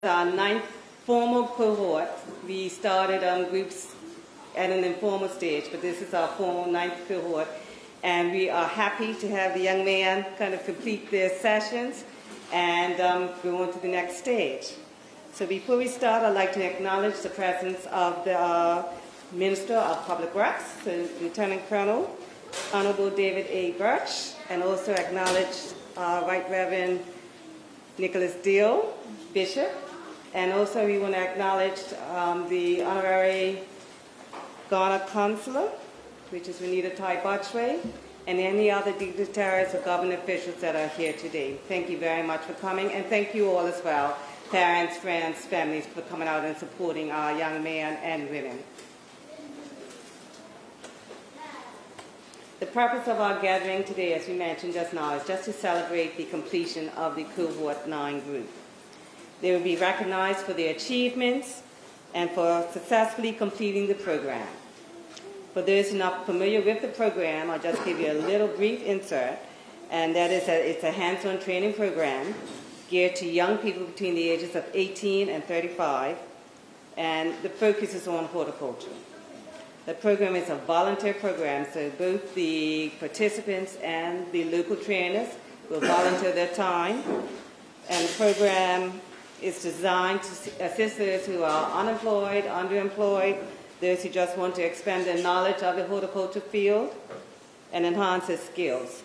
Our ninth formal cohort. We started groups at an informal stage, but this is our formal ninth cohort. And we are happy to have the young man kind of complete their sessions and go on to the next stage. So before we start, I'd like to acknowledge the presence of the Minister of Public Works, so Lieutenant Colonel Honorable David A. Birch, and also acknowledge Right Reverend Nicholas Deal, Bishop. And also we want to acknowledge the Honorary Ghana Consular, which is Renita Tai Botchway, and any other dignitaries or government officials that are here today. Thank you very much for coming, and thank you all as well, parents, friends, families, for coming out and supporting our young men and women. The purpose of our gathering today, as we mentioned just now, is just to celebrate the completion of the Cohort 9 group. They will be recognized for their achievements and for successfully completing the program. For those who are not familiar with the program, I'll just give you a little brief insert, and that is that it's a hands-on training program geared to young people between the ages of 18 and 35, and the focus is on horticulture. The program is a volunteer program, so both the participants and the local trainers will volunteer their time, and the program is designed to assist those who are unemployed, underemployed, those who just want to expand their knowledge of the horticulture field and enhance their skills.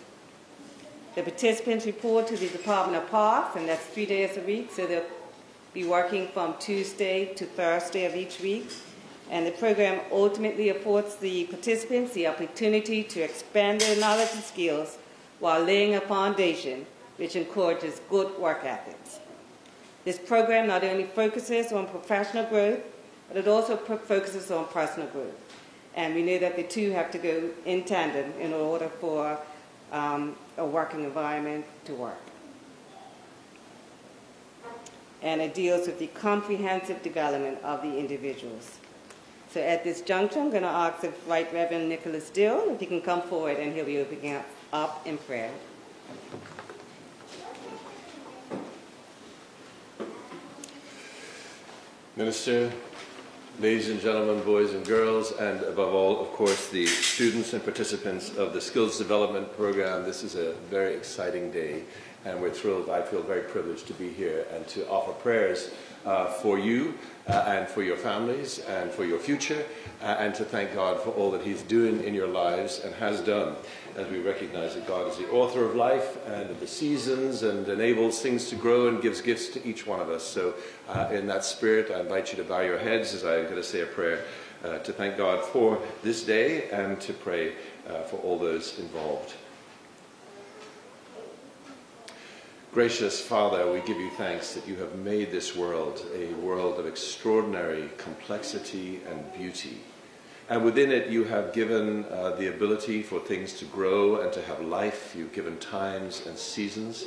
The participants report to the Department of Parks, and that's 3 days a week, so they'll be working from Tuesday to Thursday of each week. And the program ultimately affords the participants the opportunity to expand their knowledge and skills while laying a foundation which encourages good work ethics. This program not only focuses on professional growth, but it also focuses on personal growth. And we know that the two have to go in tandem in order for a working environment to work. And it deals with the comprehensive development of the individuals. So at this juncture, I'm going to ask if Right Reverend Nicholas Dill, if he can come forward, and he'll be opening up in prayer. Minister, ladies and gentlemen, boys and girls, and above all, of course, the students and participants of the Skills Development Program, this is a very exciting day, and we're thrilled. I feel very privileged to be here and to offer prayers for you and for your families and for your future, and to thank God for all that He's doing in your lives and has done, as we recognize that God is the author of life and of the seasons and enables things to grow and gives gifts to each one of us. So in that spirit, I invite you to bow your heads as I'm going to say a prayer to thank God for this day and to pray for all those involved. Gracious Father, we give you thanks that you have made this world a world of extraordinary complexity and beauty. And within it you have given the ability for things to grow and to have life. You've given times and seasons.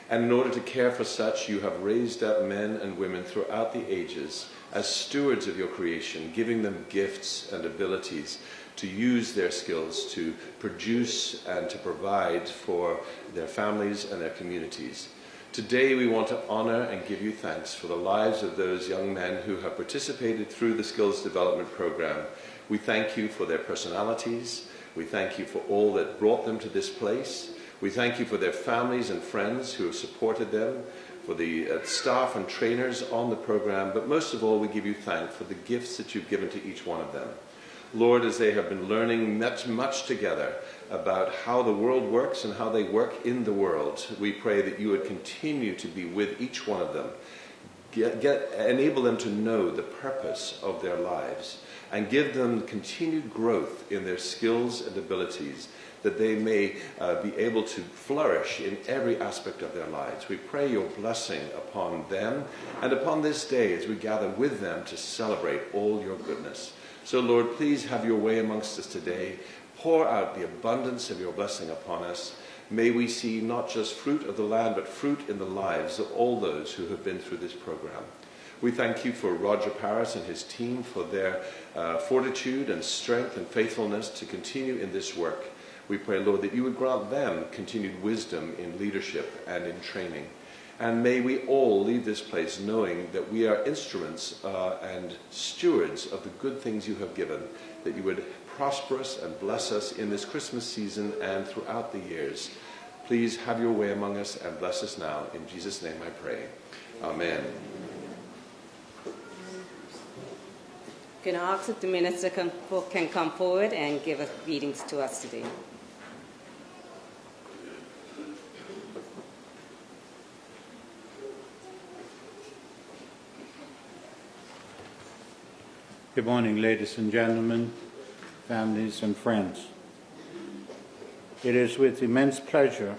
And in order to care for such, you have raised up men and women throughout the ages as stewards of your creation, giving them gifts and abilities to use their skills to produce and to provide for their families and their communities. Today we want to honor and give you thanks for the lives of those young men who have participated through the Skills Development Program. We thank you for their personalities. We thank you for all that brought them to this place. We thank you for their families and friends who have supported them, for the staff and trainers on the program, but most of all we give you thanks for the gifts that you've given to each one of them. Lord, as they have been learning much together about how the world works and how they work in the world, we pray that you would continue to be with each one of them, enable them to know the purpose of their lives, and give them continued growth in their skills and abilities, that they may be able to flourish in every aspect of their lives. We pray your blessing upon them and upon this day as we gather with them to celebrate all your goodness. So, Lord, please have your way amongst us today. Pour out the abundance of your blessing upon us. May we see not just fruit of the land, but fruit in the lives of all those who have been through this program. We thank you for Roger Paris and his team for their fortitude and strength and faithfulness to continue in this work. We pray, Lord, that you would grant them continued wisdom in leadership and in training. And may we all leave this place knowing that we are instruments and stewards of the good things you have given, that you would prosper us and bless us in this Christmas season and throughout the years. Please have your way among us and bless us now. In Jesus' name I pray. Amen. Can I ask if the minister can come forward and give readings to us today? Good morning, ladies and gentlemen, families and friends. It is with immense pleasure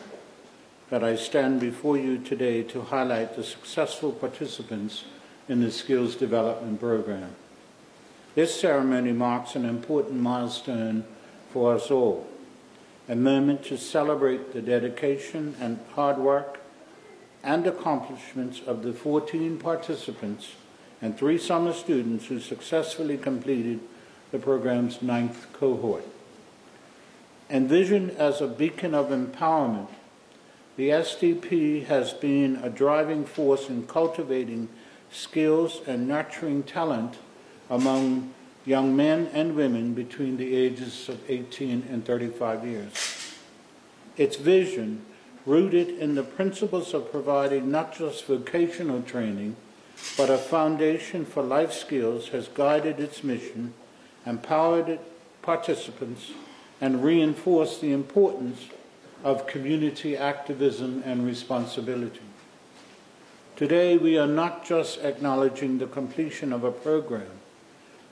that I stand before you today to highlight the successful participants in the Skills Development Program. This ceremony marks an important milestone for us all, a moment to celebrate the dedication and hard work and accomplishments of the 14 participants and 3 summer students who successfully completed the program's 9th cohort. Envisioned as a beacon of empowerment, the SDP has been a driving force in cultivating skills and nurturing talent among young men and women between the ages of 18 and 35 years. Its vision, rooted in the principles of providing not just vocational training, but a foundation for life skills, has guided its mission, empowered its participants, and reinforced the importance of community activism and responsibility. Today, we are not just acknowledging the completion of a program,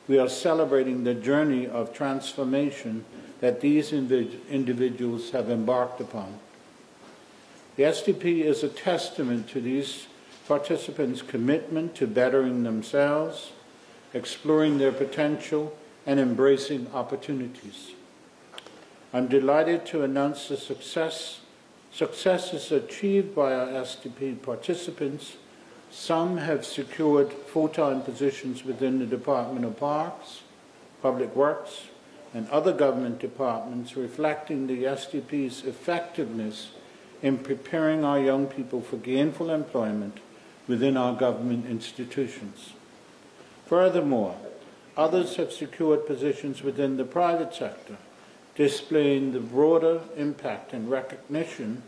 we are celebrating the journey of transformation that these individuals have embarked upon. The SDP is a testament to these participants' commitment to bettering themselves, exploring their potential, and embracing opportunities. I'm delighted to announce the successes achieved by our SDP participants. Some have secured full-time positions within the Department of Parks, Public Works, and other government departments, reflecting the SDP's effectiveness in preparing our young people for gainful employment within our government institutions. Furthermore, others have secured positions within the private sector, displaying the broader impact and recognition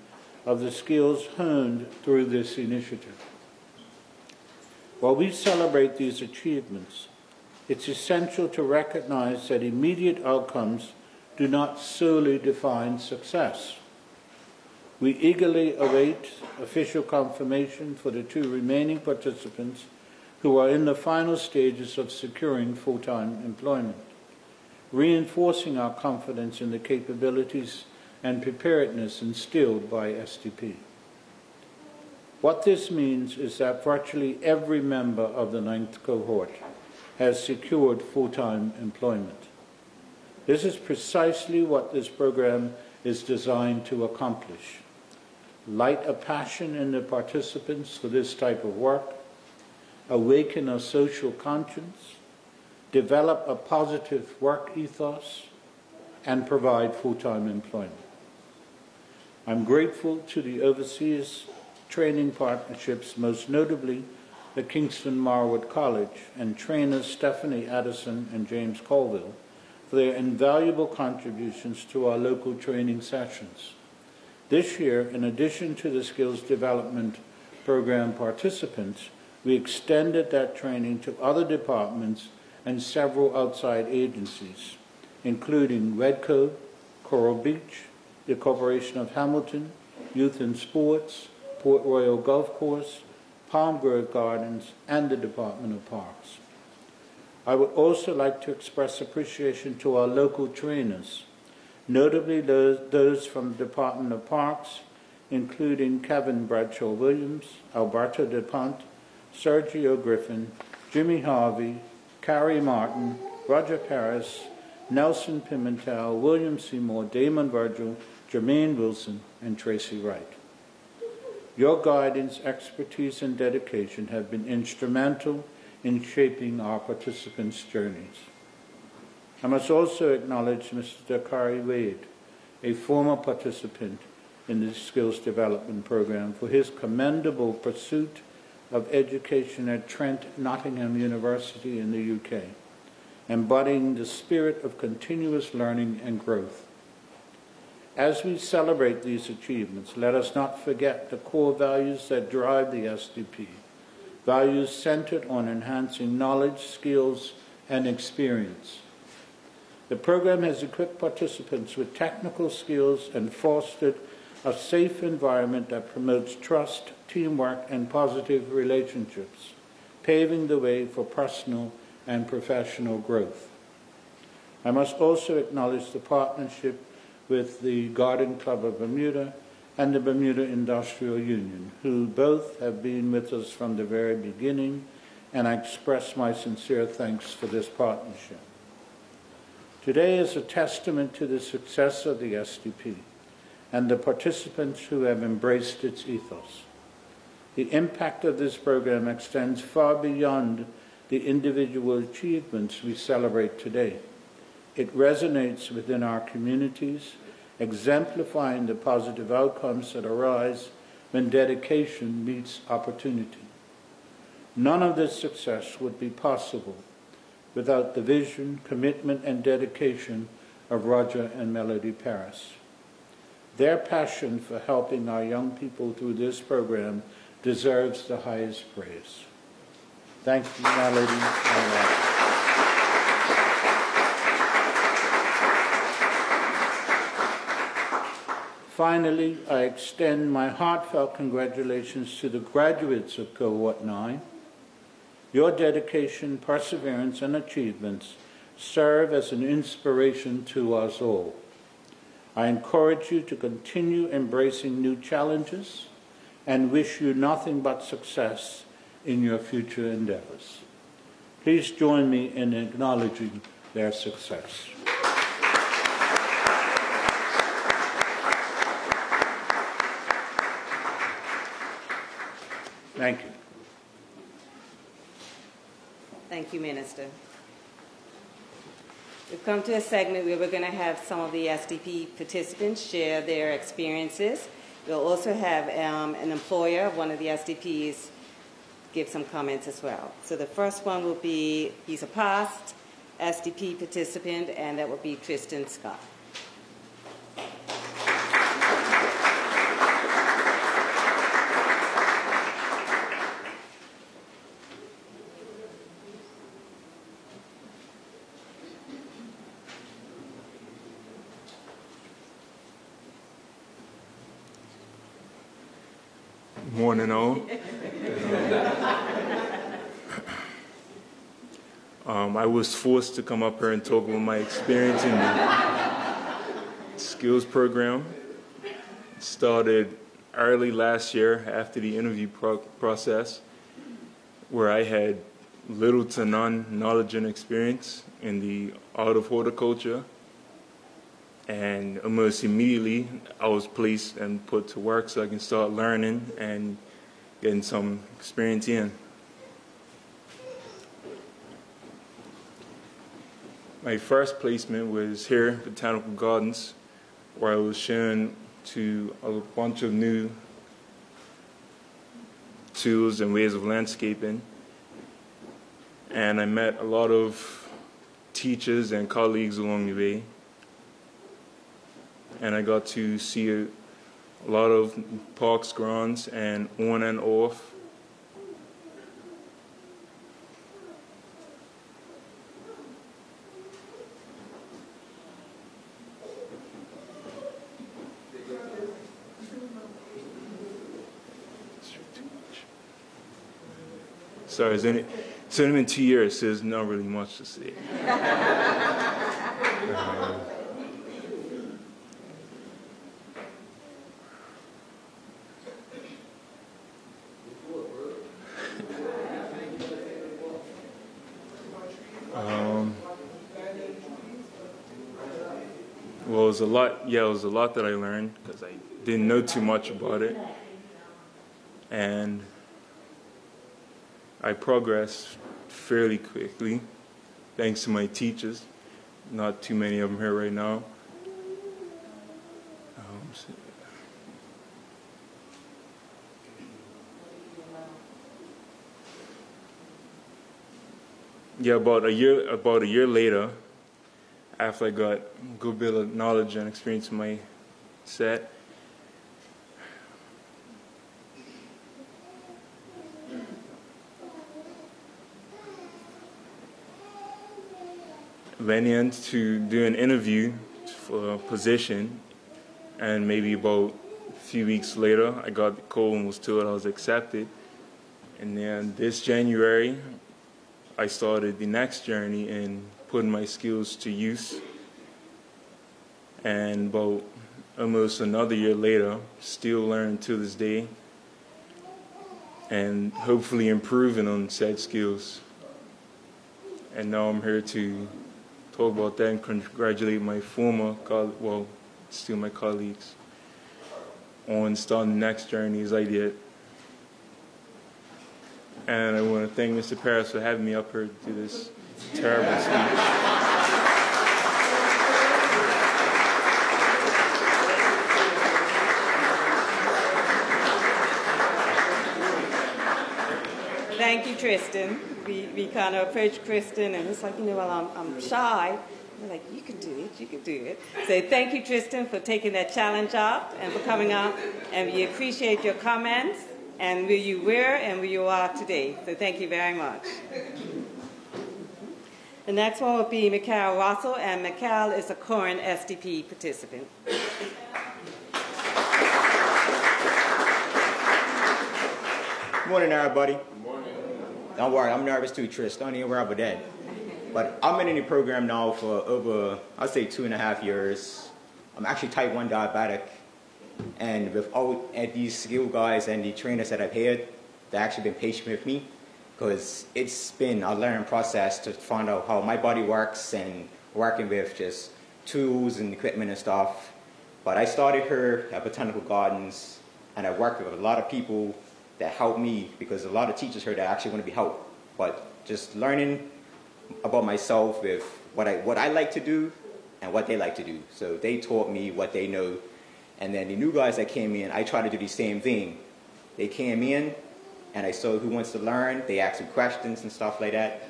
of the skills honed through this initiative. While we celebrate these achievements, it's essential to recognize that immediate outcomes do not solely define success. We eagerly await official confirmation for the 2 remaining participants who are in the final stages of securing full-time employment, reinforcing our confidence in the capabilities and preparedness instilled by SDP. What this means is that virtually every member of the 9th cohort has secured full-time employment. This is precisely what this program is designed to accomplish. Light a passion in the participants for this type of work, awaken a social conscience, develop a positive work ethos, and provide full-time employment. I'm grateful to the overseas training partnerships, most notably the Kingston Marwood College and trainers Stephanie Addison and James Colville, for their invaluable contributions to our local training sessions. This year, in addition to the Skills Development Program participants, we extended that training to other departments and several outside agencies, including Redco, Coral Beach, the Corporation of Hamilton, Youth and Sports, Port Royal Golf Course, Palm Grove Gardens, and the Department of Parks. I would also like to express appreciation to our local trainers, notably those from the Department of Parks, including Kevin Bradshaw Williams, Alberto DePont, Sergio Griffin, Jimmy Harvey, Carrie Martin, Roger Paris, Nelson Pimentel, William Seymour, Damon Virgil, Jermaine Wilson, and Tracy Wright. Your guidance, expertise, and dedication have been instrumental in shaping our participants' journeys. I must also acknowledge Mr. Dakari Wade, a former participant, in the Skills Development Program for his commendable pursuit of education at Trent Nottingham University in the UK, embodying the spirit of continuous learning and growth. As we celebrate these achievements, let us not forget the core values that drive the SDP, values centered on enhancing knowledge, skills, and experience. The program has equipped participants with technical skills and fostered a safe environment that promotes trust, teamwork, and positive relationships, paving the way for personal and professional growth. I must also acknowledge the partnership with the Garden Club of Bermuda and the Bermuda Industrial Union, who both have been with us from the very beginning, and I express my sincere thanks for this partnership. Today is a testament to the success of the SDP and the participants who have embraced its ethos. The impact of this program extends far beyond the individual achievements we celebrate today. It resonates within our communities, exemplifying the positive outcomes that arise when dedication meets opportunity. None of this success would be possible without the vision, commitment, and dedication of Roger and Melody Paris. Their passion for helping our young people through this program deserves the highest praise. Thank you, Melody and Roger. Finally, I extend my heartfelt congratulations to the graduates of Cohort 9. Your dedication, perseverance, and achievements serve as an inspiration to us all. I encourage you to continue embracing new challenges and wish you nothing but success in your future endeavors. Please join me in acknowledging their success. Thank you. Thank you, Minister. We've come to a segment where we're going to have some of the SDP participants share their experiences. We'll also have an employer of one of the SDPs give some comments as well. So the first one will be, he's a past SDP participant, and that will be Tristan Scott. Morning, all. I was forced to come up here and talk about my experience in the skills program. It started early last year after the interview process, where I had little to none knowledge and experience in the art of horticulture. And almost immediately, I was placed and put to work so I can start learning and getting some experience in. My first placement was here at Botanical Gardens, where I was shown to a bunch of new tools and ways of landscaping. And I met a lot of teachers and colleagues along the way. And I got to see a lot of parks, grounds, and on and off. Sorry, it's only been 2 years, so there's not really much to say. Well, it was a lot that I learned because I didn't know too much about it. And I progressed fairly quickly, thanks to my teachers. Not too many of them here right now. yeah, about a year later, after I got a good bit of knowledge and experience in my set, went in to do an interview for a position, and maybe about a few weeks later, I got the call and was told I was accepted. And then this January, I started the next journey in putting my skills to use. And about almost another year later, still learning to this day, and hopefully improving on said skills. And now I'm here to talk about that and congratulate my former, still my colleagues, on starting the next journey as I did. And I want to thank Mr. Paris for having me up here to do this terrible speech. Thank you, Tristan. We kind of approached Tristan, and it's like, well, I'm shy. We're like, you can do it, you can do it. So thank you, Tristan, for taking that challenge up and for coming up. And we appreciate your comments and where you were and where you are today. So thank you very much. The next one will be Mikhail Russell, and Mikhail is a current SDP participant. Good morning, everybody. Don't worry, I'm nervous too, Trish. Don't even worry about that. But I've been in the program now for over, I'd say 2.5 years. I'm actually type 1 diabetic. And without these skill guys and the trainers that I've had, they've actually been patient with me. Because it's been a learning process to find out how my body works and working with just tools and equipment and stuff. But I started here at Botanical Gardens, and I worked with a lot of people that helped me, because a lot of teachers here that actually want to be helped. But just learning about myself with what I like to do and what they like to do. So they taught me what they know. And then the new guys that came in, I try to do the same thing. They came in, and I saw who wants to learn. They asked me questions and stuff like that.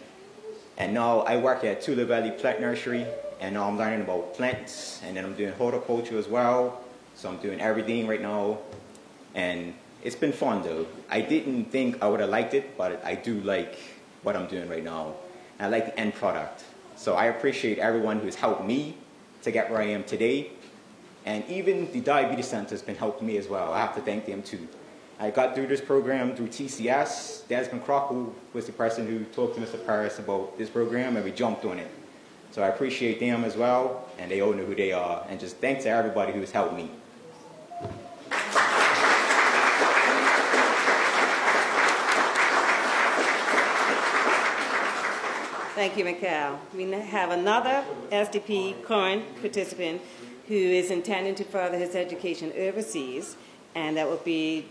And now I work at Tula Valley Plant Nursery, and now I'm learning about plants, and then I'm doing horticulture as well. So I'm doing everything right now. And it's been fun though. I didn't think I would have liked it, but I do like what I'm doing right now. And I like the end product. So I appreciate everyone who's helped me to get where I am today. And even the Diabetes Center has been helping me as well. I have to thank them too. I got through this program through TCS. Desmond Crockle was the person who talked to Mr. Paris about this program, and we jumped on it. So I appreciate them as well, and they all know who they are. And just thanks to everybody who's helped me. Thank you, Mikhail. We have another SDP current participant who is intending to further his education overseas, and that would be,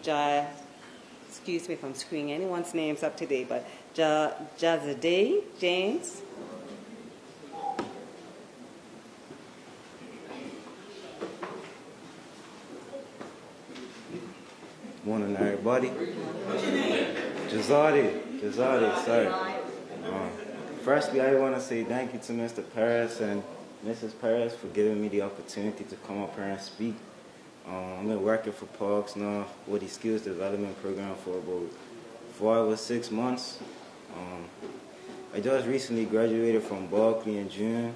excuse me if I'm screwing anyone's names up today, but Jazadeh James. Morning, everybody. Jazadeh, sorry. Firstly, I want to say thank you to Mr. Paris and Mrs. Paris for giving me the opportunity to come up here and speak. I've been working for Parks now with the Skills Development Program for about 5 or 6 months. I just recently graduated from Berkeley in June,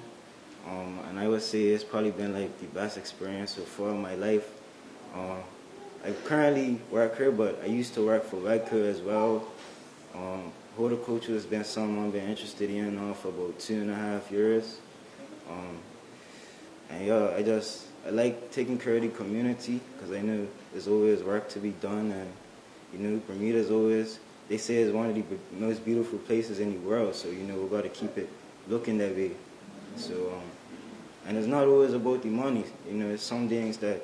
and I would say it's probably been like the best experience so far in my life. I currently work here, but I used to work for Redco as well. Horticulture has been something I've been interested in now for about 2.5 years. And yeah, I like taking care of the community, because I know there's always work to be done, and you know, Bermuda's always, they say it's one of the most beautiful places in the world, so you know, we've got to keep it looking that way. So, and it's not always about the money, you know, it's some things that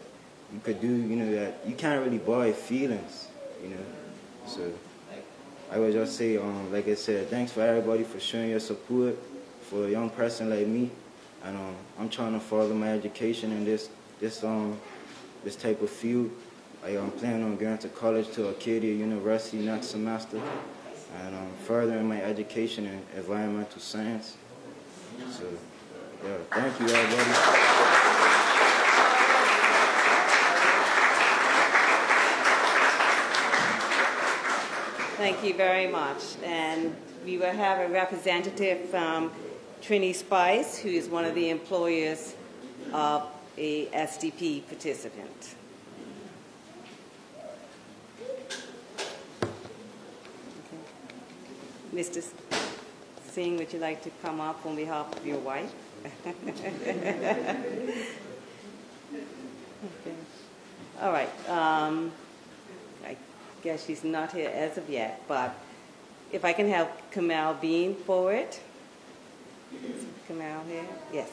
you could do, you know, that you can't really buy feelings, you know, so I would just say, like I said, thanks for everybody for showing your support for a young person like me, and I'm trying to follow my education in this type of field. I am planning on going to college to Acadia University next semester, and furthering my education in environmental science. So, yeah, thank you, everybody. Thank you very much. And we will have a representative from Trini Spice, who is one of the employers of a SDP participant. Okay. Mr. Singh, would you like to come up on behalf of your wife? Okay. All right. I guess she's not here as of yet, but if I can have Kamal Bean forward. Is Kamal here? Yes.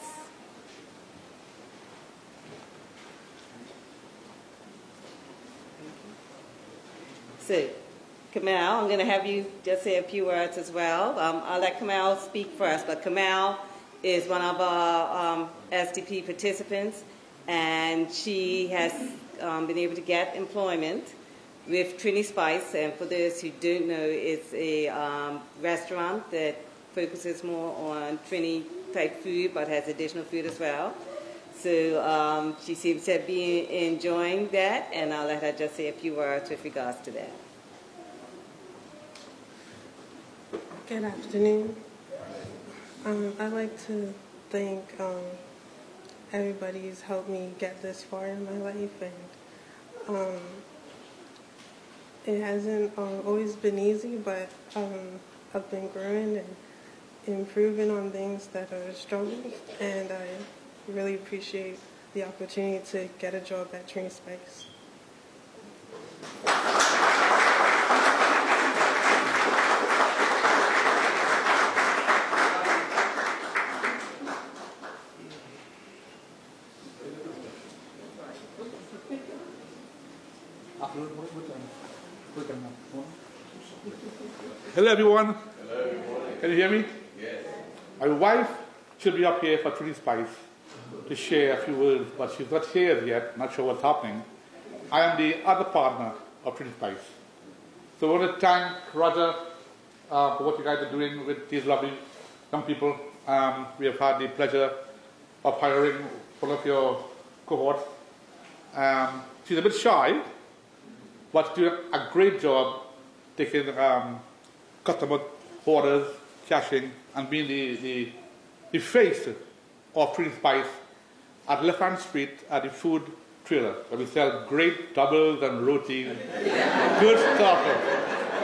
So, Kamal, I'm going to have you just say a few words as well. I'll let Kamal speak first, but Kamal is one of our SDP participants, and she has been able to get employment with Trini Spice. And for those who don't know, it's a restaurant that focuses more on Trini-type food, but has additional food as well. So she seems to be enjoying that, and I'll let her just say a few words with regards to that. Good afternoon. I'd like to thank everybody who's helped me get this far in my life, and it hasn't always been easy, but I've been growing and improving on things that are struggles, and I really appreciate the opportunity to get a job at Trini Spice. Hello everyone. Can you hear me? Yes. My wife should be up here for Trini Spice to share a few words, but she's not here yet, not sure what's happening. I am the other partner of Trini Spice. So I want to thank Roger for what you guys are doing with these lovely young people. We have had the pleasure of hiring one of your cohorts. She's a bit shy, but she's doing a great job taking customer orders, cashing, and being the face of Trini Spice at Left-Hand Street at the food trailer, where we sell great doubles and roti, good stuff.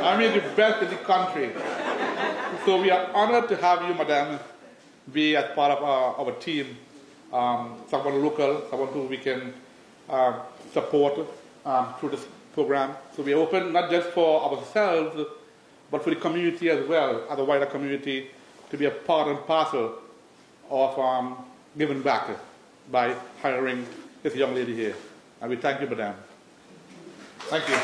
I mean, the best in the country. So we are honored to have you, madam, be as part of our team, someone local, someone who we can support through this program. So we are open not just for ourselves, but for the community as well, as a wider community, to be a part and parcel of giving back by hiring this young lady here. And we thank you, madam. Thank you.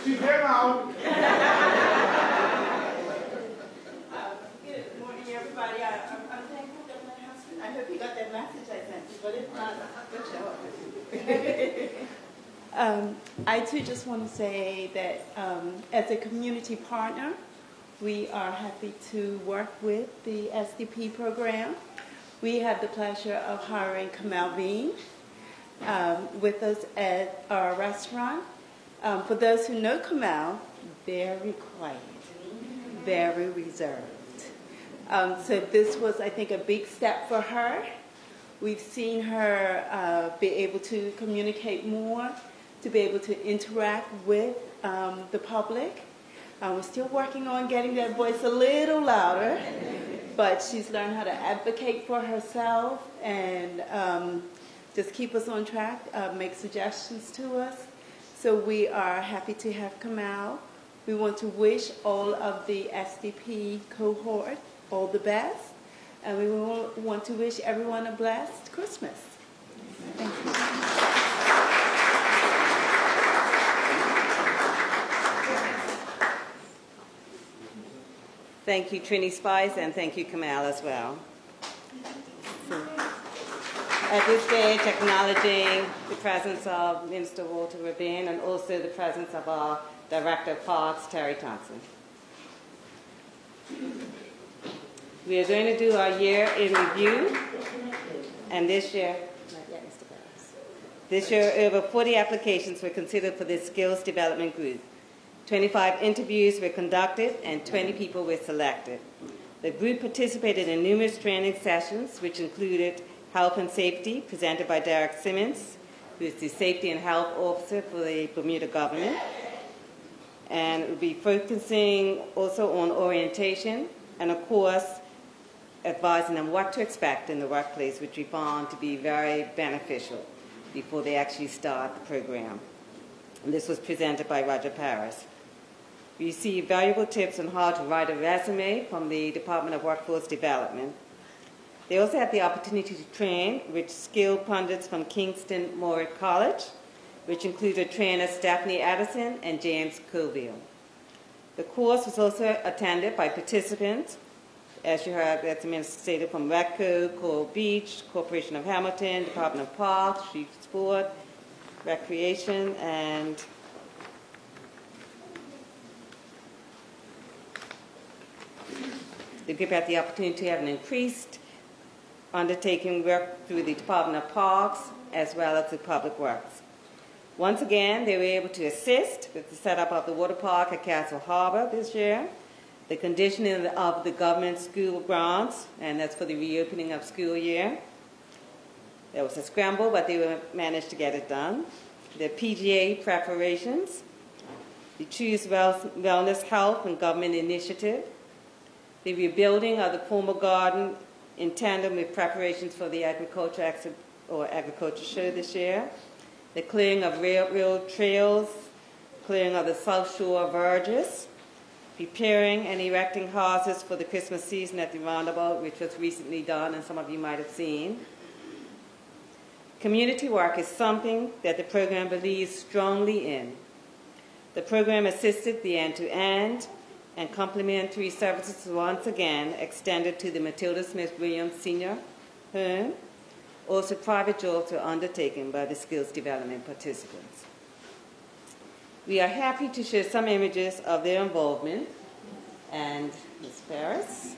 She's here now. Good morning, everybody. I'm thankful that my husband, I hope he got that message I sent you, but if not, good job. I too just want to say that as a community partner, we are happy to work with the SDP program. We have the pleasure of hiring Kamal Bean with us at our restaurant. For those who know Kamal, very quiet, very reserved. So this was, I think, a big step for her. We've seen her be able to communicate more, to be able to interact with the public. We're still working on getting that voice a little louder, but she's learned how to advocate for herself and just keep us on track, make suggestions to us. So we are happy to have Kamal. We want to wish all of the SDP cohort all the best. And we want to wish everyone a blessed Christmas. Thank you. Thank you, Trini Spice, and thank you, Kamal, as well. So, At this stage, acknowledging the presence of Minister Walter Rabin and also the presence of our Director of Parks, Terry Thompson. We are going to do our year in review, and this year, over 40 applications were considered for this skills development group. 25 interviews were conducted and 20 people were selected. The group participated in numerous training sessions, which included health and safety, presented by Derek Simmons, who is the Safety and Health Officer for the Bermuda government. And it will be focusing also on orientation and, of course, advising them what to expect in the workplace, which we found to be very beneficial before they actually start the program. And this was presented by Roger Paris. We received valuable tips on how to write a resume from the Department of Workforce Development. They also had the opportunity to train with skilled pundits from Kingston Moore College, which included trainers Stephanie Addison and James Colville. The course was also attended by participants, as you heard, that's stated, from RECCO, Coral Beach, Corporation of Hamilton, Department of Parks, Chief Sport, Recreation, and the group had the opportunity to have an increased undertaking work through the Department of Parks as well as the Public Works. Once again, they were able to assist with the setup of the water park at Castle Harbor this year, the conditioning of the government school grounds, and that's for the reopening of school year. There was a scramble, but they managed to get it done. The PGA preparations, the Choose Wellness Health and Government Initiative, the rebuilding of the former garden in tandem with preparations for the agriculture show this year, the clearing of railroad trails, clearing of the South Shore verges, preparing and erecting houses for the Christmas season at the roundabout, which was recently done and some of you might have seen. Community work is something that the program believes strongly in. The program assisted the end-to-end and complementary services once again extended to the Matilda Smith Williams Senior Home. Also, private jobs were undertaken by the skills development participants. We are happy to share some images of their involvement. And Ms. Paris.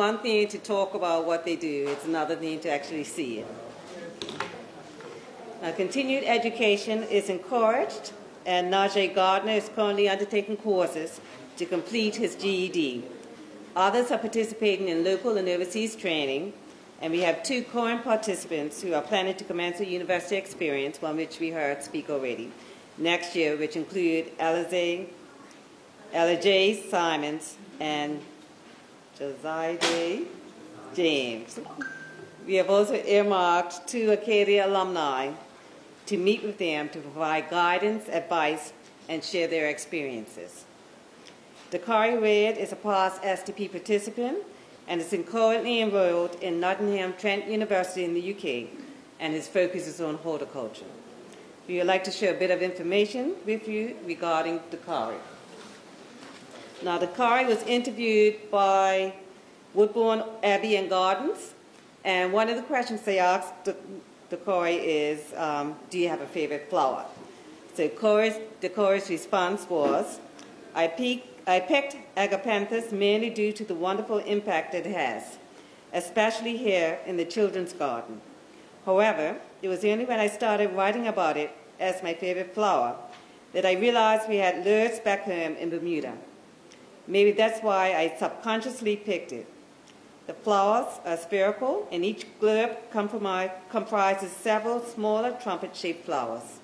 one thing to talk about what they do. It's another thing to actually see it. Now, continued education is encouraged, and Najee Gardner is currently undertaking courses to complete his GED. Others are participating in local and overseas training, and we have 2 current participants who are planning to commence a university experience, one which we heard speak already, next year, which include Elijah Simons and Josiah James. We have also earmarked 2 Acadia alumni to meet with them to provide guidance, advice, and share their experiences. Dakari Red is a past SDP participant and is currently enrolled in Nottingham Trent University in the UK, and his focus is on horticulture. We would like to share a bit of information with you regarding Dakari. Now, Dakari was interviewed by Woodbourne Abbey and Gardens, and one of the questions they asked Dakari is, do you have a favorite flower? So Dakari's response was, I picked agapanthus mainly due to the wonderful impact it has, especially here in the children's garden. However, it was only when I started writing about it as my favorite flower that I realized we had lures back home in Bermuda. Maybe that's why I subconsciously picked it. The flowers are spherical, and each globe comprises several smaller trumpet-shaped flowers.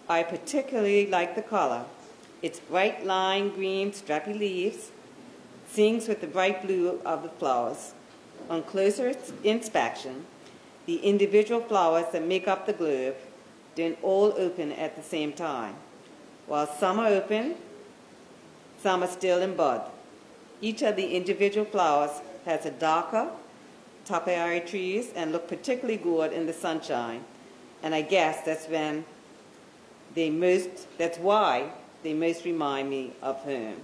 I particularly like the color. Its bright lime green strappy leaves sings with the bright blue of the flowers. On closer inspection, the individual flowers that make up the globe don't all open at the same time. While some are open, some are still in bud. Each of the individual flowers has a darker topiary trees and look particularly good in the sunshine. And I guess that's why they most remind me of home.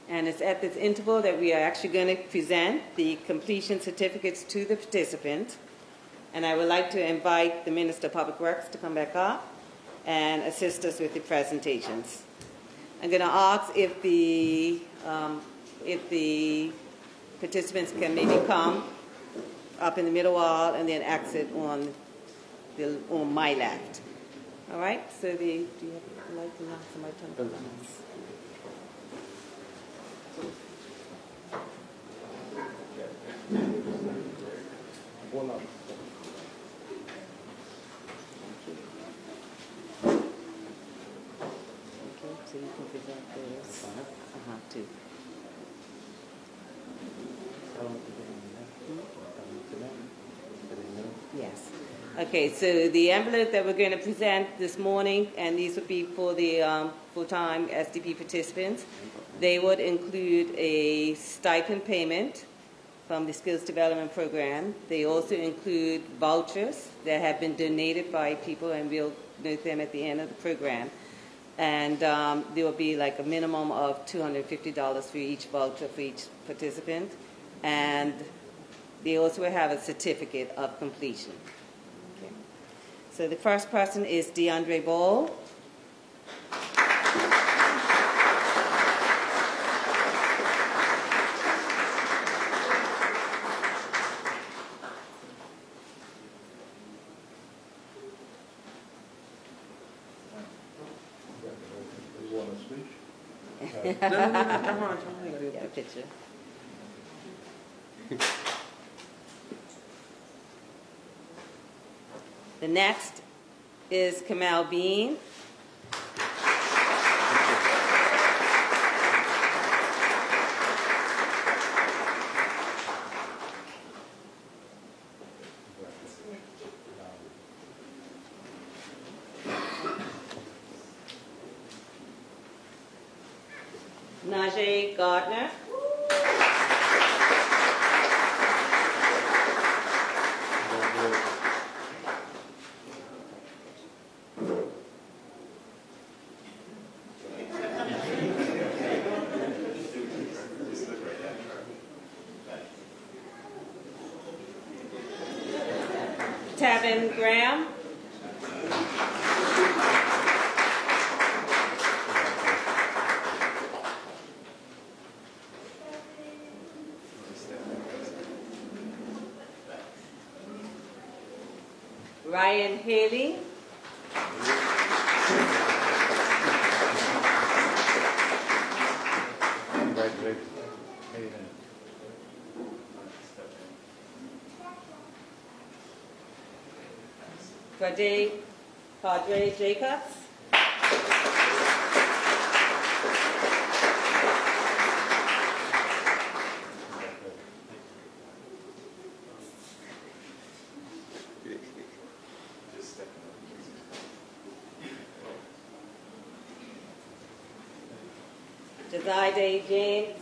And it's at this interval that we are actually going to present the completion certificates to the participants. And I would like to invite the Minister of Public Works to come back up and assist us with the presentations. I'm going to ask if the participants can maybe come up in the middle aisle and then exit on my left. All right? So do you have a light to knock somebody turn the lights? So you can present this. Too. Yes. Okay, so the envelope that we're going to present this morning, and these would be for the full-time SDP participants, they would include a stipend payment from the Skills Development Program. They also include vouchers that have been donated by people, and we'll note them at the end of the program. And there will be like a minimum of $250 for each voucher for each participant. And they also have a certificate of completion. Okay. So the first person is DeAndre Ball. Come on, Get a picture. The next is Kamal Bean. Najee Gardner. Tavin Graham. Ryan Haley. Congratulations. Padre Jacobs. Josiah Day James.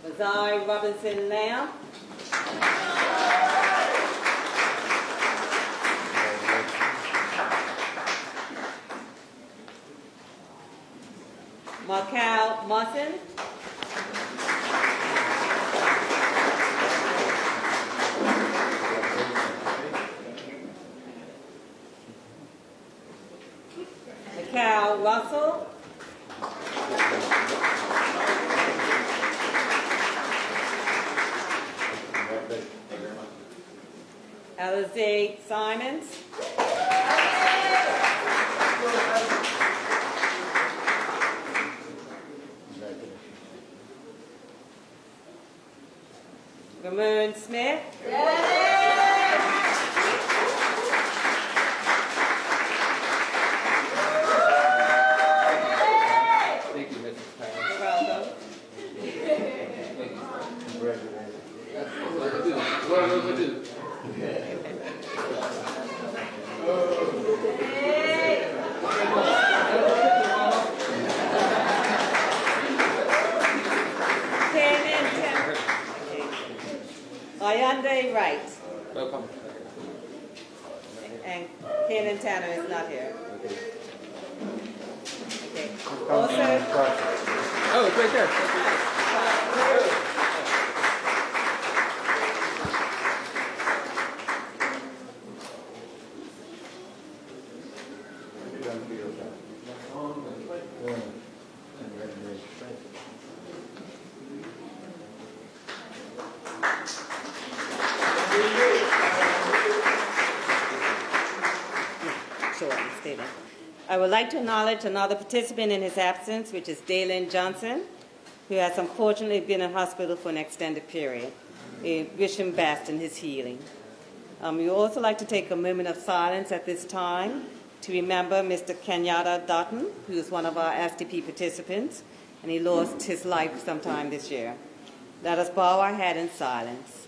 Mazai Robinson Lamb. Markel Musson. Mikal Russell. Alize Simons. Ramon Smith. Thank you, Mrs. Powell. You're welcome. What are we going to do? Ayande Wright. Welcome. And Kenan Tanner is not here. Okay. Also, Oh, it's right there. I would like to acknowledge another participant in his absence, which is Dalen Johnson, who has unfortunately been in hospital for an extended period. We wish him best in his healing. We would also like to take a moment of silence at this time to remember Mr. Kenyatta Dutton, who is one of our SDP participants, and he lost his life sometime this year. Let us bow our head in silence.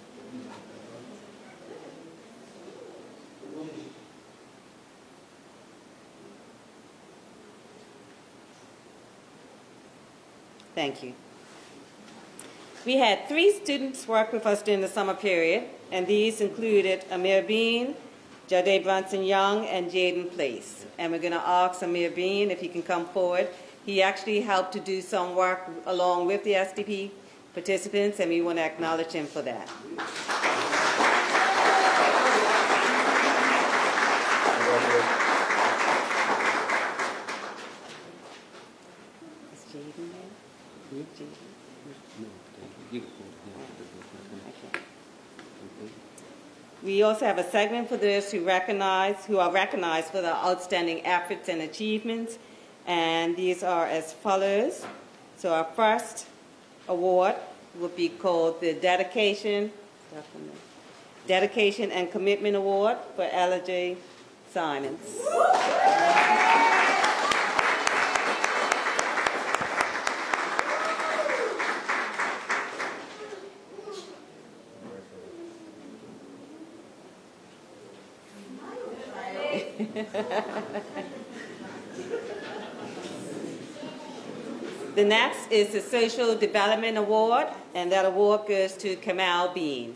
Thank you. We had 3 students work with us during the summer period, and these included Amir Bean, Jade Brunson Young, and Jaden Place. And we're going to ask Amir Bean if he can come forward. He actually helped to do some work along with the SDP participants, and we want to acknowledge him for that. Is Jaden there? We also have a segment for those who are recognized for their outstanding efforts and achievements, and these are as follows. So our first award will be called the Dedication and Commitment Award for Alize Simons. The next is the Social Development Award, and that award goes to Kamal Bean.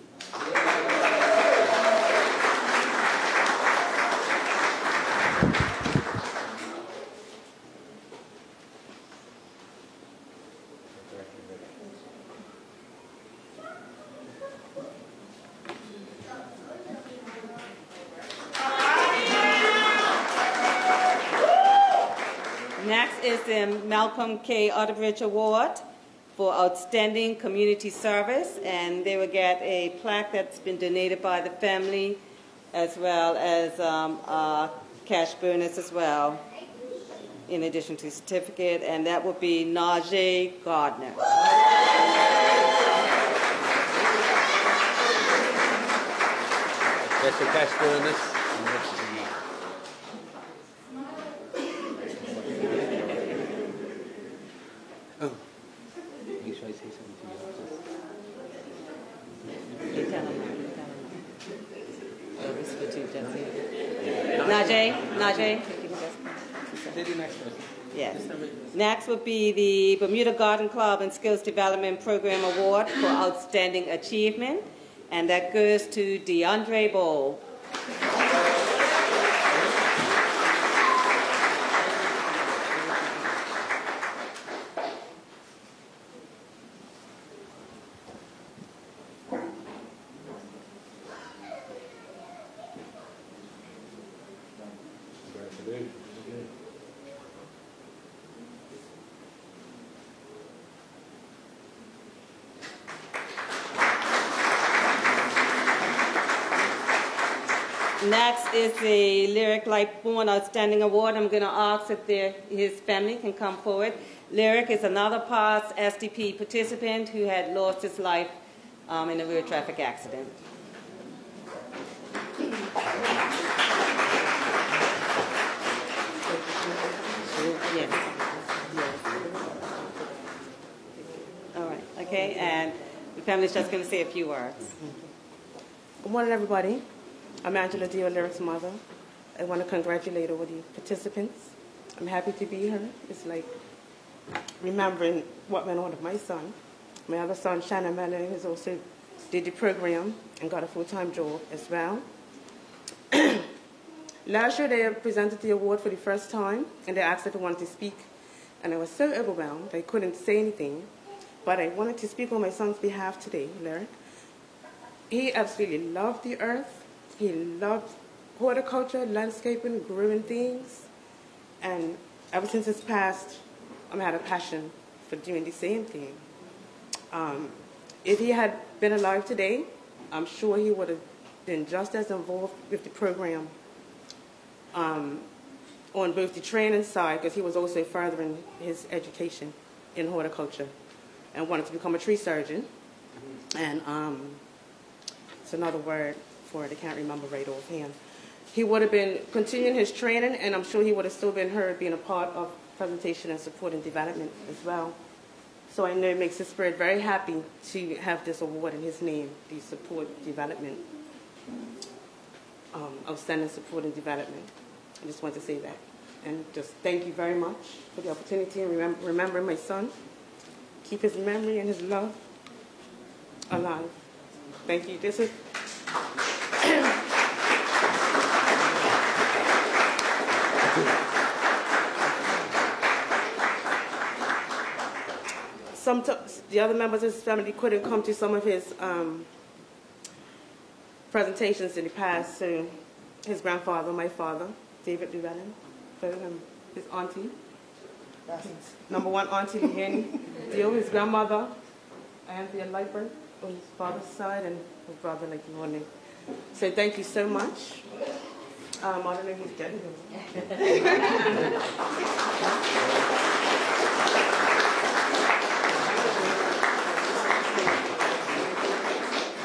is the Malcolm K. Utterbridge Award for Outstanding Community Service, and they will get a plaque that's been donated by the family, as well as a cash bonus as well, in addition to a certificate, and that would be Najee Gardner. That's the cash bonus. Oh, make sure I say something to you. You tell him. This is for two, just Najee. Say the next person. Yes. Next would be the Bermuda Garden Club and Skills Development Program Award for Outstanding Achievement, and that goes to DeAndre Bowl. Next is the Lyric Life Born Outstanding Award. I'm going to ask if his family can come forward. Lyric is another past SDP participant who had lost his life in a road traffic accident. Yes. All right. Okay. And the family's just going to say a few words. Good morning, everybody. I'm Angela Dio, Lyric's mother. I want to congratulate all the participants. I'm happy to be here. It's like remembering what went on with my son. My other son, Shannon Mellon, has also did the program and got a full-time job as well. Last year, they presented the award for the first time, and they asked if I wanted to speak. And I was so overwhelmed, I couldn't say anything. But I wanted to speak on my son's behalf today, Lyric. He absolutely loved the earth. He loved horticulture, landscaping, growing things. And ever since his past, I've had a passion for doing the same thing. If he had been alive today, I'm sure he would have been just as involved with the program on both the training side, because he was also furthering his education in horticulture and wanted to become a tree surgeon. And it's another word for it, I can't remember right offhand. He would have been continuing his training, and I'm sure he would have still been heard being a part of presentation and support and development as well. So I know it makes his spirit very happy to have this award in his name, the support development, outstanding support and development. I just want to say that. And just thank you very much for the opportunity, and remember my son. Keep his memory and his love alive. Thank you. This is sometimes the other members of his family couldn't come to some of his presentations in the past. So his grandfather, my father, David Llewellyn, his auntie, number one auntie, Henny, his grandmother, Anthea Lightburn, on his father's side, and his brother, like you wanted. So thank you so much. I don't know who's getting him.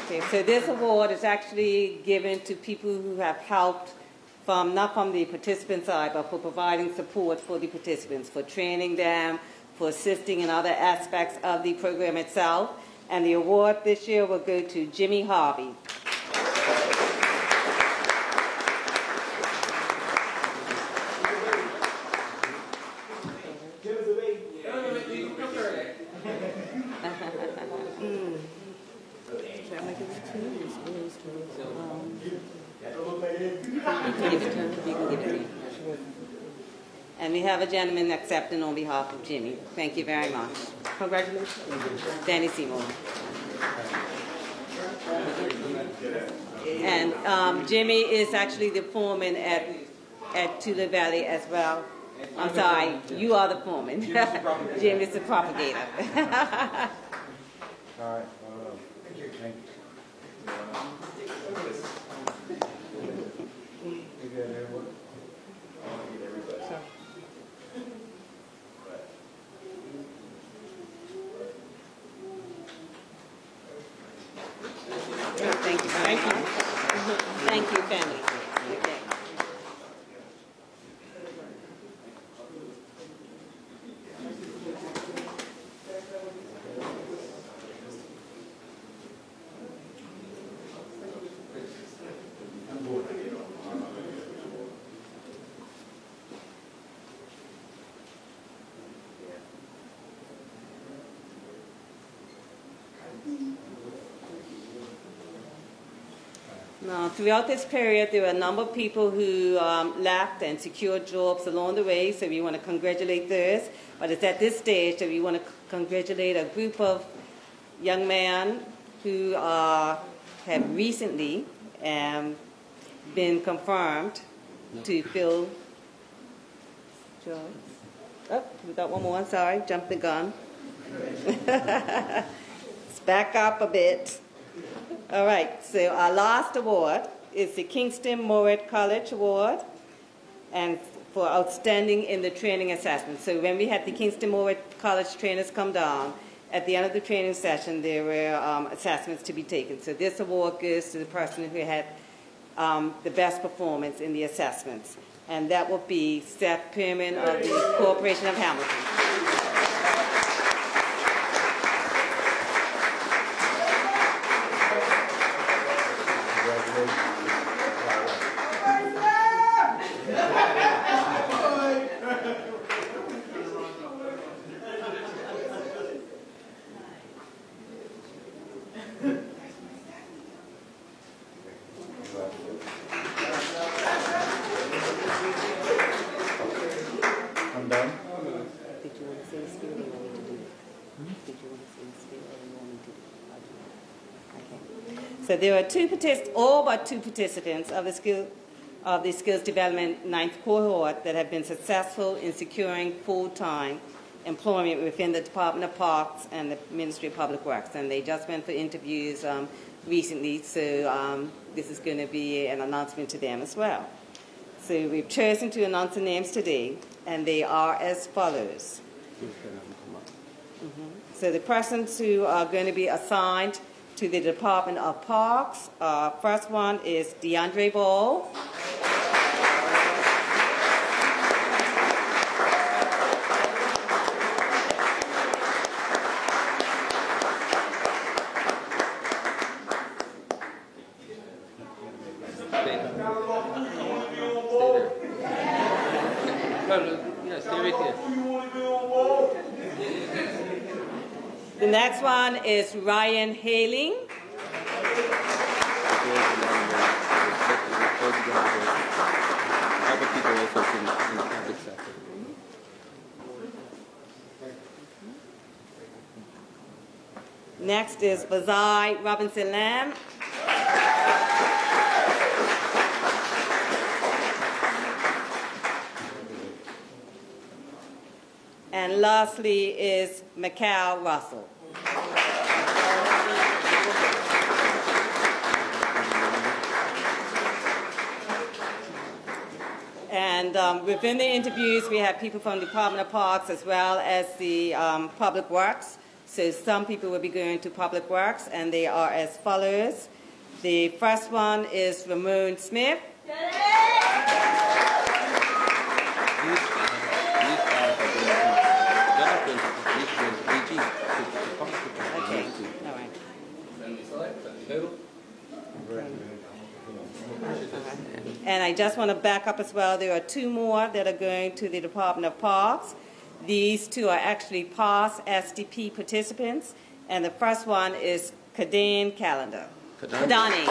Okay, so this award is actually given to people who have helped not from the participant side, but for providing support for the participants, for training them, for assisting in other aspects of the program itself. And the award this year will go to Jimmy Harvey. And we have a gentleman accepting on behalf of Jimmy. Thank you very much. Congratulations. Danny Seymour. And Jimmy is actually the foreman at Tula Valley as well. I'm sorry, you are the foreman. Jim is the propagator. All right. Thank you. You got everyone? Thank you. Thank you. Thank you, family. Okay. Now, throughout this period, there were a number of people who left and secured jobs along the way, so we want to congratulate those. But it's at this stage that we want to congratulate a group of young men who have recently been confirmed to fill jobs. Oh, we got one more, I'm sorry, jumped the gun. Let's back up a bit. All right, so our last award is the Kingston Moorhead College Award, and for outstanding in the training assessment. So when we had the Kingston Moorhead College trainers come down, at the end of the training session, there were assessments to be taken. So this award goes to the person who had the best performance in the assessments, and that will be Seth Perman of the Corporation of Hamilton. I'm done. Did you want to say the skill or you want me to do it? Did you want to say the skill or you want me to do it? Okay. So there are all but two participants of the skills development ninth cohort that have been successful in securing full-time employment within the Department of Parks and the Ministry of Public Works, and they just went for interviews recently, so this is going to be an announcement to them as well. So we've chosen to announce the names today, and they are as follows. So the persons who are going to be assigned to the Department of Parks, first one is DeAndre Ball. The next one is Ryan Haling. Next is Bazai Robinson Lamb. And lastly is Macau Russell. And within the interviews, we have people from the Department of Parks as well as the Public Works. So some people will be going to Public Works, and they are as follows. The first one is Ramon Smith. And I just want to back up as well. There are two more that are going to the Department of Parks. These two are actually past SDP participants. And the first one is Kadane Calendar. Kadani.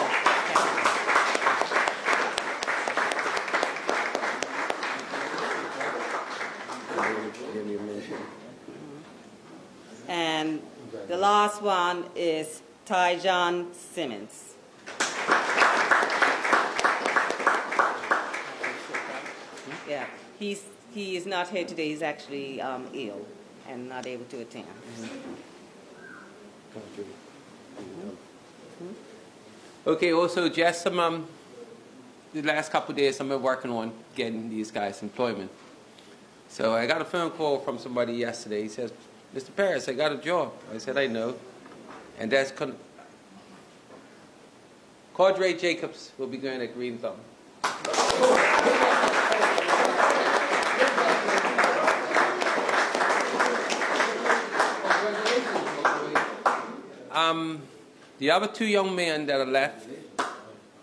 And the last one is Tyjon Simmons. Yeah, he's he is not here today. He's actually ill and not able to attend. Okay, also just some, the last couple of days I've been working on getting these guys employment. So I got a phone call from somebody yesterday. He says, Mr. Paris, I got a job. I said, I know. And that's Cordray Jacobs will be going at Green Thumb. The other two young men that are left,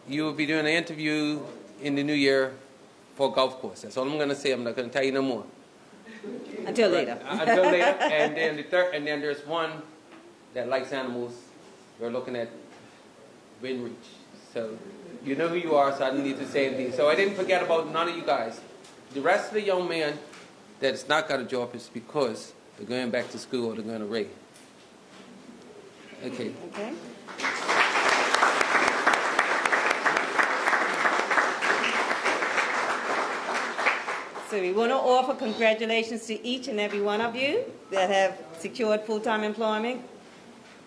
you will be doing an interview in the new year for a golf course. That's all I'm going to say. I'm not going to tell you no more. Until later. Until later. And then and then there's one that likes animals. We're looking at Windreach. So you know who you are, so I didn't need to say anything. So I didn't forget about none of you guys. The rest of the young men that's not got a job is because they're going back to school or they're going to Ray. Okay. Okay. So we want to offer congratulations to each and every one of you that have secured full-time employment.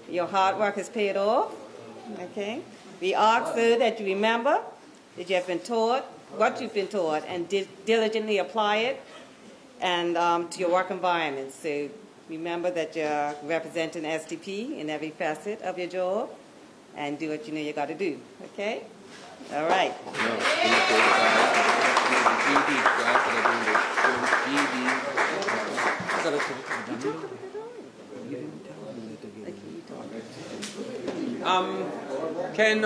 Your hard work has paid off. Okay. We ask, sir, that you remember that you have been taught what you've been taught and diligently apply it and to your work environment. So remember that you're representing SDP in every facet of your job and do what you know you got to do. Okay? All right. Can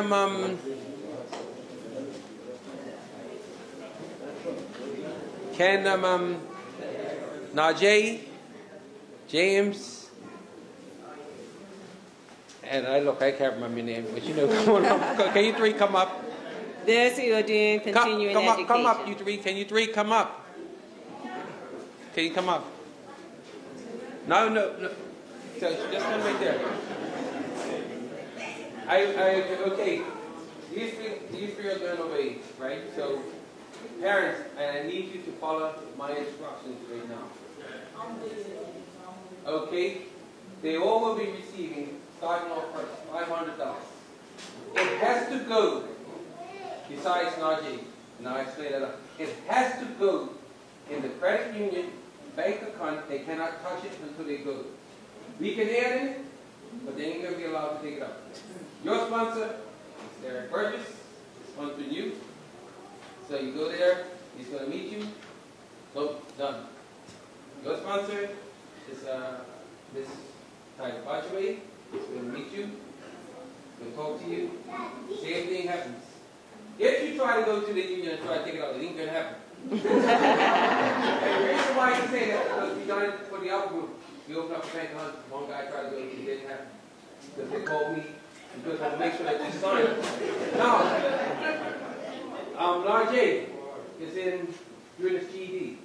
Najee, James, and I can't remember your name, but you know, come on up. Can you three come up? This you are doing continuing education. Come up, you three. Can you three come up? Can you come up? No. So just come right there. Okay. These three are going away, right? So, parents, and I need you to follow my instructions right now. Okay? They all will be receiving, starting off first, $500. It has to go, besides Najee, and I'll explain that up. It has to go in the credit union bank account. They cannot touch it until they go. We can add it, but they ain't going to be allowed to take it up. Your sponsor is Derek Burgess, sponsoring you. So you go there, he's going to meet you. So, done. Your sponsor is Ms. Ty Bajway. He's going to meet you. He'll talk to you. Same thing happens. If you try to go to the union and try to take it out, it ain't going to happen. And the reason why you say that is because we done it for the other group. We opened up a bank account. One guy tried to go, it didn't happen. Because they called me. Because I want to make sure that they sign it. Now, Najee is doing his GED.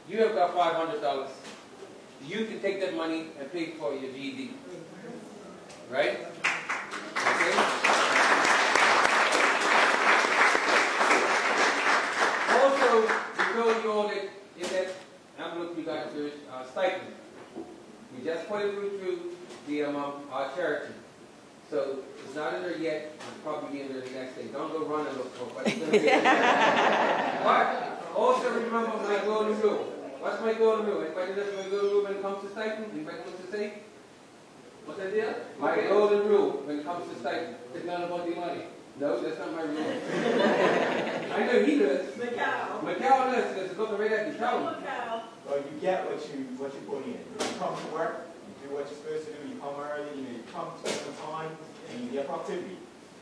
You have got $500. You can take that money and pay for your GED. Right? Okay? Also, we told you all that in that envelope you got your stipend. We just put it through the our charity. So it's not in there yet. It'll probably be in there the next day. Don't go run and look for it, but it's going to be in there. But also remember my golden rule. What's my golden rule? Anybody knows my golden rule when it comes to stipend? Anybody wants to say? What's that deal? My golden rule when it comes to stipend. It's not about the money. No, that's not my rule. I know he does. Macau does. There's a book right at the town. Well, you get what you put in. You come to work, you do what you're supposed to do, you come early, you come to some time, and you get productivity.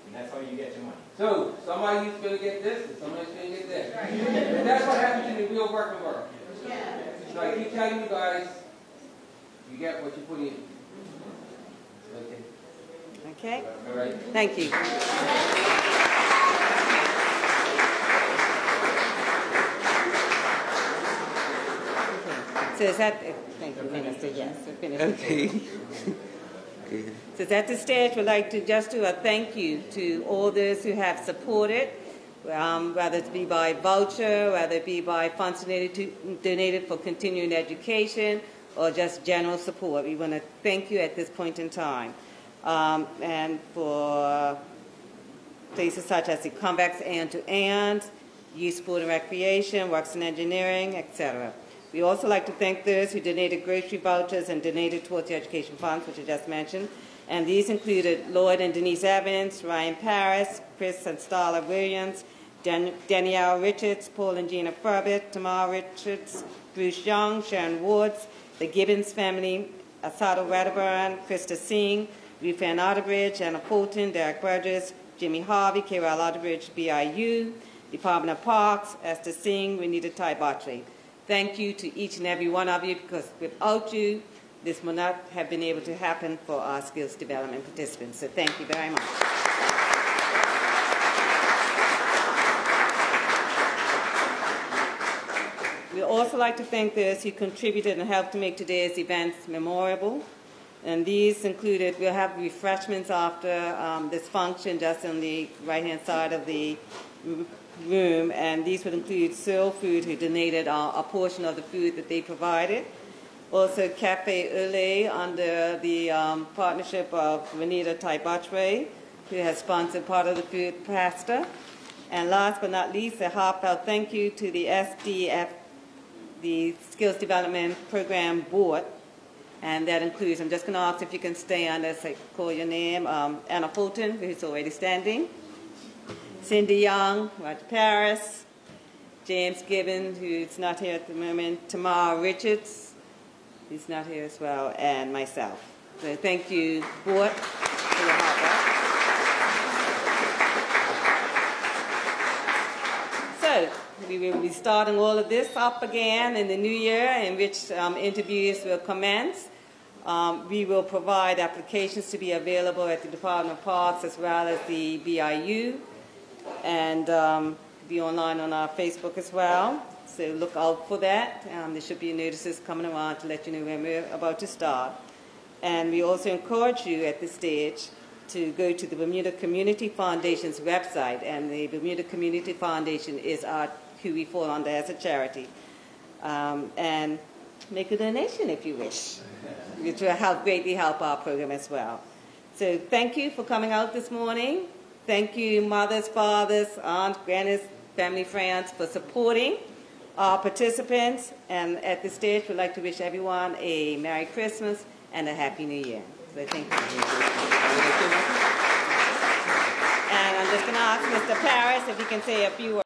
And that's how you get your money. So, somebody's going to get this, and somebody's going to get that. And that's what happens in the real working world. So I keep telling you guys, you get what you put in. Okay. Okay? All right. Thank you. So is that, thank you, Minister, yes. Okay. So at this stage, we'd like to just do a thank you to all those who have supported whether it be by voucher, whether it be by funds donated for continuing education, or just general support. We want to thank you at this point in time. And for places such as the Convex and Youth Sport and Recreation, Works in Engineering, etc. We also like to thank those who donated grocery vouchers and donated towards the education funds, which I just mentioned. And these included Lloyd and Denise Evans, Ryan Paris, Chris and Starla Williams, Danielle Richards, Paul and Gina Furbett, Tamar Richards, Bruce Young, Sharon Woods, the Gibbons family, Asado Radaburn, Krista Singh, Ruth Ann Otterbridge, Anna Fulton, Derek Burgess, Jimmy Harvey, K.R. Otterbridge, BIU, Department of Parks, Esther Singh, Renita Taibatre. Thank you to each and every one of you, because without you, this would not have been able to happen for our skills development participants. So thank you very much. We'd also like to thank those who contributed and helped to make today's events memorable. And these included, we'll have refreshments after this function just on the right-hand side of the room. And these would include Soul Food, who donated a portion of the food that they provided. Also, Cafe Ole, under the partnership of Renita Taibatre, who has sponsored part of the food pasta. And last but not least, a heartfelt thank you to the SDF, the Skills Development Program Board. And that includes, I'm just going to ask if you can stand as I call your name, Anna Fulton, who's already standing, Cindy Young, Roger Paris, James Gibbons, who's not here at the moment, Tamar Richards, who's not here as well, and myself. So thank you, Board, for your hard work. So we will be starting all of this up again in the new year, in which interviews will commence. We will provide applications to be available at the Department of Parks as well as the BIU, and be online on our Facebook as well. So look out for that. There should be notices coming around to let you know when we're about to start. And we also encourage you at this stage to go to the Bermuda Community Foundation's website, and the Bermuda Community Foundation is who we fall under as a charity, and make a donation if you wish, which will greatly help our program as well. So thank you for coming out this morning. Thank you, mothers, fathers, aunts, grannies, family, friends, for supporting our participants. And at this stage, we'd like to wish everyone a Merry Christmas and a Happy New Year. So thank you. And I'm just going to ask Mr. Paris if he can say a few words.